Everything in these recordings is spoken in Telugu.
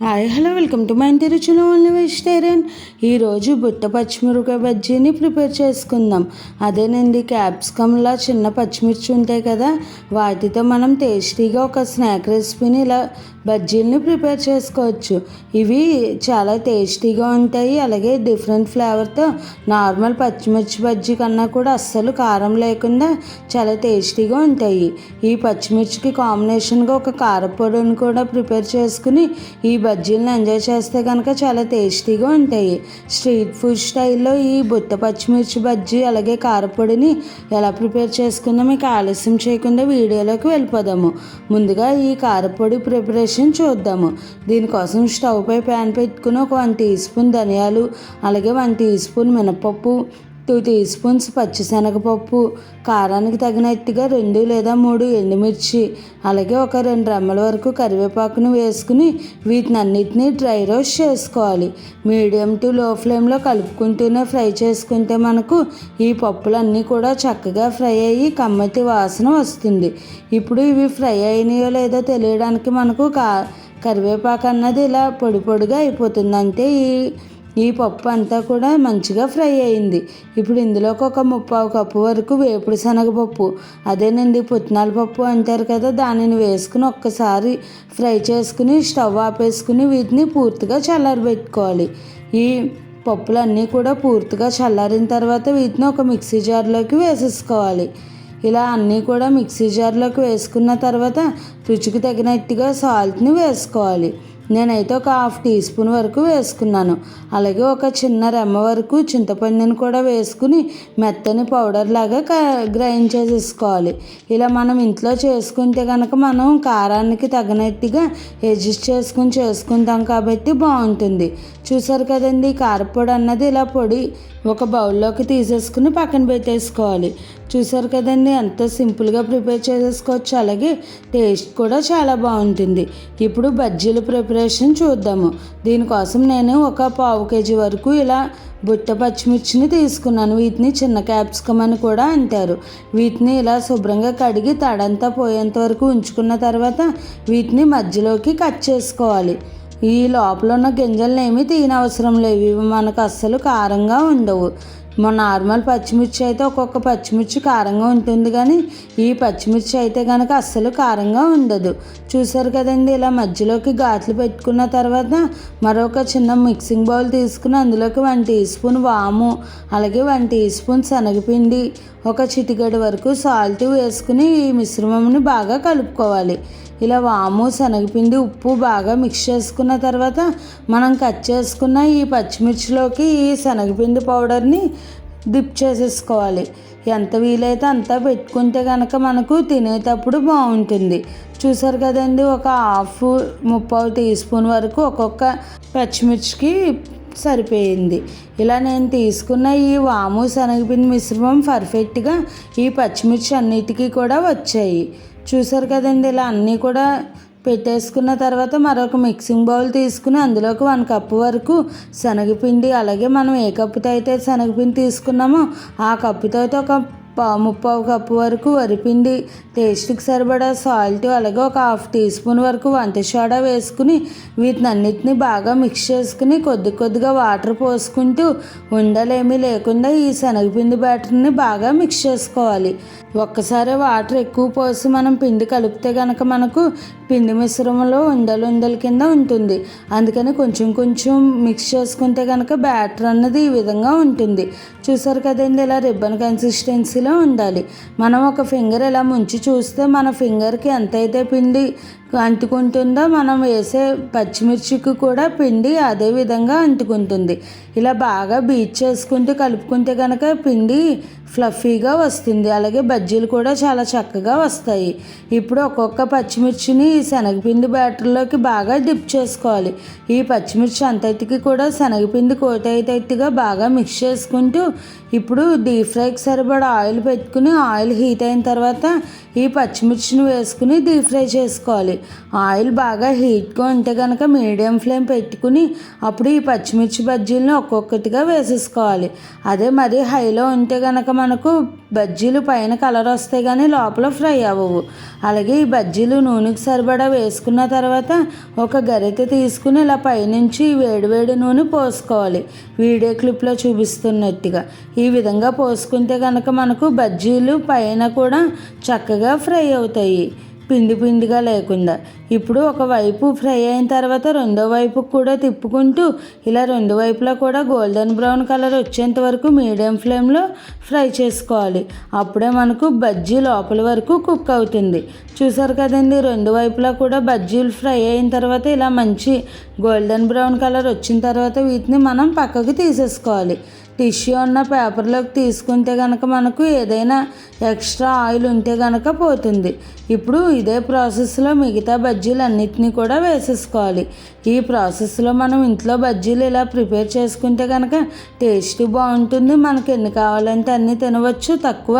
Hi hello welcome to my ఇంటి రుచులు ఓన్లీ వెజిటేరియన్. ఈరోజు బుట్ట పచ్చిమిరపకాయ బజ్జీని ప్రిపేర్ చేసుకుందాం. అదేనండి, క్యాప్సికమ్లా చిన్న పచ్చిమిర్చి ఉంటాయి కదా, వాటితో మనం టేస్టీగా ఒక స్నాక్ రెసిపీని ఇలా బజ్జీలని ప్రిపేర్ చేసుకోవచ్చు. ఇవి చాలా టేస్టీగా ఉంటాయి, అలాగే డిఫరెంట్ ఫ్లేవర్తో నార్మల్ పచ్చిమిర్చి బజ్జీ కన్నా కూడా అస్సలు కారం లేకుండా చాలా టేస్టీగా ఉంటాయి. ఈ పచ్చిమిర్చికి కాంబినేషన్గా ఒక కారపొడిని కూడా ప్రిపేర్ చేసుకుని ఈ బజ్జీలను ఎంజాయ్ చేస్తే కనుక చాలా టేస్టీగా ఉంటాయి. స్ట్రీట్ ఫుడ్ స్టైల్లో ఈ బుట్ట పచ్చిమిర్చి బజ్జీ అలాగే కారపొడిని ఎలా ప్రిపేర్ చేసుకుందాం, మీకు ఆలస్యం చేయకుండా వీడియోలోకి వెళ్ళిపోదాము. ముందుగా ఈ కారపొడి ప్రిపరేషన్ చూద్దాము. దీనికోసం స్టవ్ పై ప్యాన్ పెట్టుకుని ఒక 1 టీ స్పూన్ ధనియాలు, అలాగే 1 టీ స్పూన్ మినపప్పు, 2 టీ స్పూన్స్ పచ్చిశనగపప్పు, కారానికి తగినట్టుగా 2 లేదా 3 ఎండుమిర్చి, అలాగే ఒక 2 రెమ్మల వరకు కరివేపాకును వేసుకుని వీటిని అన్నిటినీ డ్రై రోస్ట్ చేసుకోవాలి. మీడియం టు లో ఫ్లేమ్లో కలుపుకుంటూనే ఫ్రై చేసుకుంటే మనకు ఈ పప్పులన్నీ కూడా చక్కగా ఫ్రై అయ్యి కమ్మటి వాసన వస్తుంది. ఇప్పుడు ఇవి ఫ్రై అయినాయో లేదో తెలియడానికి మనకు కరివేపాకు అన్నది ఇలా పొడి పొడిగా అయిపోతుంది. అంటే ఈ పప్పు అంతా కూడా మంచిగా ఫ్రై అయింది. ఇప్పుడు ఇందులోకి ఒక 3/4 కప్పు వరకు వేపుడు శనగపప్పు, అదేనండి పుట్నాల పప్పు అంటారు కదా, దానిని వేసుకుని ఒక్కసారి ఫ్రై చేసుకుని స్టవ్ ఆపేసుకుని వీటిని పూర్తిగా చల్లారబెట్టుకోవాలి. ఈ పప్పులన్నీ కూడా పూర్తిగా చల్లారిన తర్వాత వీటిని ఒక మిక్సీ జార్లోకి వేసేసుకోవాలి. ఇలా అన్నీ కూడా మిక్సీ జార్లోకి వేసుకున్న తర్వాత రుచికి తగినట్టుగా సాల్ట్ని వేసుకోవాలి. నేనైతే ఒక 1/2 టీ స్పూన్ వరకు వేసుకున్నాను. అలాగే ఒక చిన్న రెమ్మ వరకు చింతపండుని కూడా వేసుకుని మెత్తని పౌడర్ లాగా గ్రైండ్ చేసేసుకోవాలి. ఇలా మనం ఇంట్లో చేసుకుంటే కనుక మనం కారానికి తగినట్టుగా అడ్జస్ట్ చేసుకుంటాం కాబట్టి బాగుంటుంది. చూసారు కదండి, కారపొడి అన్నది ఇలా పొడి ఒక బౌల్లోకి తీసేసుకుని పక్కన పెట్టేసుకోవాలి. చూసారు కదండి, ఎంతో సింపుల్గా ప్రిపేర్ చేసేసుకోవచ్చు, అలాగే టేస్ట్ కూడా చాలా బాగుంటుంది. ఇప్పుడు బజ్జీల ప్రిపరేషన్ చూద్దాము. దీనికోసం నేను ఒక 1/4 కేజీ వరకు ఇలా బుట్ట పచ్చిమిర్చిని తీసుకున్నాను. వీటిని చిన్న క్యాప్సికమ్ అని కూడా అంటారు. వీటిని ఇలా శుభ్రంగా కడిగి తడంతా పోయేంత వరకు ఉంచుకున్న తర్వాత వీటిని మధ్యలోకి కట్ చేసుకోవాలి. ఈ లోపల ఉన్న గింజలను ఏమీ తీయనవసరం లేవు, ఇవి మనకు అస్సలు కారంగా ఉండవు. మన నార్మల్ పచ్చిమిర్చి అయితే ఒక్కొక్క పచ్చిమిర్చి కారంగా ఉంటుంది, కానీ ఈ పచ్చిమిర్చి అయితే కనుక అస్సలు కారంగా ఉండదు. చూసారు కదండి, ఇలా మధ్యలోకి ఘాట్లు పెట్టుకున్న తర్వాత మరొక చిన్న మిక్సింగ్ బౌల్ తీసుకుని అందులోకి 1 టీ స్పూన్ వాము, అలాగే 1 టీ స్పూన్ శనగపిండి, ఒక చిటికెడు వరకు సాల్ట్ వేసుకుని ఈ మిశ్రమంని బాగా కలుపుకోవాలి. ఇలా వాము, శనగపిండి, ఉప్పు బాగా మిక్స్ చేసుకున్న తర్వాత మనం కట్ చేసుకున్న ఈ పచ్చిమిర్చిలోకి ఈ శనగపిండి పౌడర్ని డిప్ చేసేసుకోవాలి. ఎంత వీలైతే అంతా పెట్టుకుంటే కనుక మనకు తినేటప్పుడు బాగుంటుంది. చూసారు కదండి, ఒక 1/2 టీ స్పూన్ వరకు ఒక్కొక్క పచ్చిమిర్చికి సరిపోయింది. ఇలా నేను తీసుకున్న ఈ వాము శనగపిండి మిశ్రమం పర్ఫెక్ట్గా ఈ పచ్చిమిర్చి అన్నిటికీ కూడా వచ్చాయి. చూసారు కదండి, ఇలా అన్నీ కూడా పెట్టేసుకున్న తర్వాత మరొక మిక్సింగ్ బౌల్ తీసుకుని అందులోకి 1 కప్పు వరకు శనగపిండి, అలాగే మనం ఏ కప్పుతో అయితే శనగపిండి తీసుకున్నామో ఆ కప్పుతో అయితే ఒక 3/4 కప్పు వరకు వరిపిండి, టేస్ట్కి సరిపడా సాల్ట్, అలాగే ఒక 1/2 టీ స్పూన్ వరకు వంట సోడా వేసుకుని వీటిని అన్నిటిని బాగా మిక్స్ చేసుకుని కొద్దిగా వాటర్ పోసుకుంటూ ఉండలేమీ లేకుండా ఈ శనగపిండి బ్యాటర్ని బాగా మిక్స్ చేసుకోవాలి. ఒక్కసారి వాటర్ ఎక్కువ పోసి మనం పిండి కలిపితే కనుక మనకు పిండి మిశ్రమంలో ఉండలు కింద ఉంటుంది. అందుకని కొంచెం మిక్స్ చేసుకుంటే కనుక బ్యాటర్ అన్నది ఈ విధంగా ఉంటుంది. చూసారు కదండి, ఇలా రిబ్బన్ కన్సిస్టెన్సీలో ఉండాలి. మనం ఒక ఫింగర్ ఇలా ముంచి చూస్తే మన ఫింగర్కి ఎంతైతే పిండి అంటుకుంటుందో మనం వేసే పచ్చిమిర్చికి కూడా పిండి అదే విధంగా అంటుకుంటుంది. ఇలా బాగా బీట్ చేసుకుంటూ కలుపుకుంటే కనుక పిండి ఫ్లఫీగా వస్తుంది, అలాగే బజ్జీలు కూడా చాలా చక్కగా వస్తాయి. ఇప్పుడు ఒక్కొక్క పచ్చిమిర్చిని ఈ శనగపిండి బ్యాటర్లోకి బాగా డిప్ చేసుకోవాలి. ఈ పచ్చిమిర్చి అంతటికి కూడా శనగపిండి కోట్ అయ్యేటట్టుగా బాగా మిక్స్ చేసుకుంటూ ఇప్పుడు డీప్ ఫ్రైకి సరిపడా ఆయిల్ పెట్టుకుని ఆయిల్ హీట్ అయిన తర్వాత ఈ పచ్చిమిర్చిని వేసుకుని డీప్ ఫ్రై చేసుకోవాలి. ఆయిల్ బాగా హీట్గా ఉంటే కనుక మీడియం ఫ్లేమ్ పెట్టుకుని అప్పుడు ఈ పచ్చిమిర్చి బజ్జీలను ఒక్కొక్కటిగా వేసేసుకోవాలి. అదే మరీ హైలో ఉంటే కనుక మనకు బజ్జీలు పైన కలర్ వస్తాయి కానీ లోపల ఫ్రై అవ్వవు. అలాగే ఈ బజ్జీలు నూనెకి సరిపడా వేసుకున్న తర్వాత ఒక గరిటె తీసుకుని ఇలా పైనుంచి వేడివేడి నూనె పోసుకోవాలి. వీడియో క్లిప్లో చూపిస్తున్నట్టుగా ఈ విధంగా పోసుకుంటే కనుక మనకు బజ్జీలు పైన కూడా చక్కగా ఫ్రై అవుతాయి, పిండి పిండిగా లేకుండా. ఇప్పుడు ఒకవైపు ఫ్రై అయిన తర్వాత రెండో వైపు కూడా తిప్పుకుంటూ ఇలా రెండు వైపులా కూడా గోల్డెన్ బ్రౌన్ కలర్ వచ్చేంత వరకు మీడియం ఫ్లేమ్లో ఫ్రై చేసుకోవాలి. అప్పుడే మనకు బజ్జీ లోపల వరకు కుక్ అవుతుంది. చూసారు కదండి, రెండు వైపులా కూడా బజ్జీలు ఫ్రై అయిన తర్వాత ఇలా మంచి గోల్డెన్ బ్రౌన్ కలర్ వచ్చిన తర్వాత వీటిని మనం పక్కకు తీసేసుకోవాలి. టిష్యూ ఉన్న పేపర్లోకి తీసుకుంటే కనుక మనకు ఏదైనా ఎక్స్ట్రా ఆయిల్ ఉంటే కనుక పోతుంది. ఇప్పుడు ఇదే ప్రాసెస్లో మిగతా బజ్జీలు అన్నిటినీ కూడా వేసేసుకోవాలి. ఈ ప్రాసెస్లో మనం ఇంట్లో బజ్జీలు ఇలా ప్రిపేర్ చేసుకుంటే కనుక టేస్ట్ బాగుంటుంది. మనకు ఎన్ని కావాలంటే అన్నీ తినవచ్చు, తక్కువ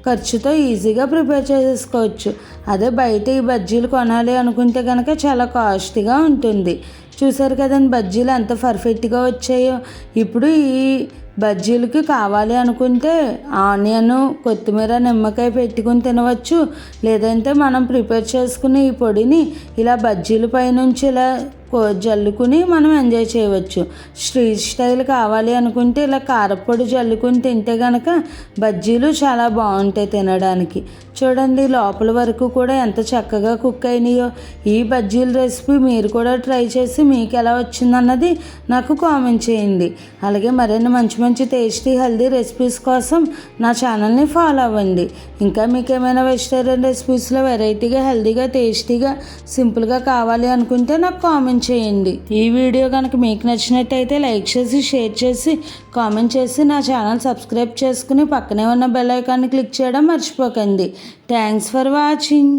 ఖర్చుతో ఈజీగా ప్రిపేర్ చేసేసుకోవచ్చు. అదే బయట ఈ బజ్జీలు కొనాలి అనుకుంటే కనుక చాలా కాస్ట్లీగా ఉంటుంది. చూసారు కదండి బజ్జీలు ఎంత పర్ఫెక్ట్గా వచ్చాయో. ఇప్పుడు ఈ బజ్జీలకి కావాలి అనుకుంటే ఆనియన్, కొత్తిమీర, నిమ్మకాయ పెట్టుకుని తినవచ్చు. లేదంటే మనం ప్రిపేర్ చేసుకుని ఈ పొడిని ఇలా బజ్జీల పైనుంచి ఇలా జల్లుకుని మనం ఎంజాయ్ చేయవచ్చు. స్ట్రీట్ స్టైల్ కావాలి అనుకుంటే ఇలా కారపొడి జల్లుకుని తింటే కనుక బజ్జీలు చాలా బాగుంటాయి తినడానికి. చూడండి లోపల వరకు కూడా ఎంత చక్కగా కుక్ అయినాయో. ఈ బజ్జీల రెసిపీ మీరు కూడా ట్రై చేసి మీకు ఎలా వచ్చిందన్నది నాకు కామెంట్ చేయండి. అలాగే మరిన్ని మంచి మంచి టేస్టీ హెల్దీ రెసిపీస్ కోసం నా ఛానల్ని ఫాలో అవ్వండి. ఇంకా మీకు ఏమైనా వెజిటేరియన్ రెసిపీస్లో వెరైటీగా హెల్దీగా టేస్టీగా సింపుల్గా కావాలి అనుకుంటే నాకు కామెంట్ చేయండి. ఈ వీడియో కనుక మీకు నచ్చినట్టయితే లైక్ చేసి, షేర్ చేసి, కామెంట్ చేసి నా ఛానల్ సబ్స్క్రైబ్ చేసుకుని పక్కనే ఉన్న బెల్ ఐకాన్ని క్లిక్ చేయడం మర్చిపోకండి. Thanks for watching.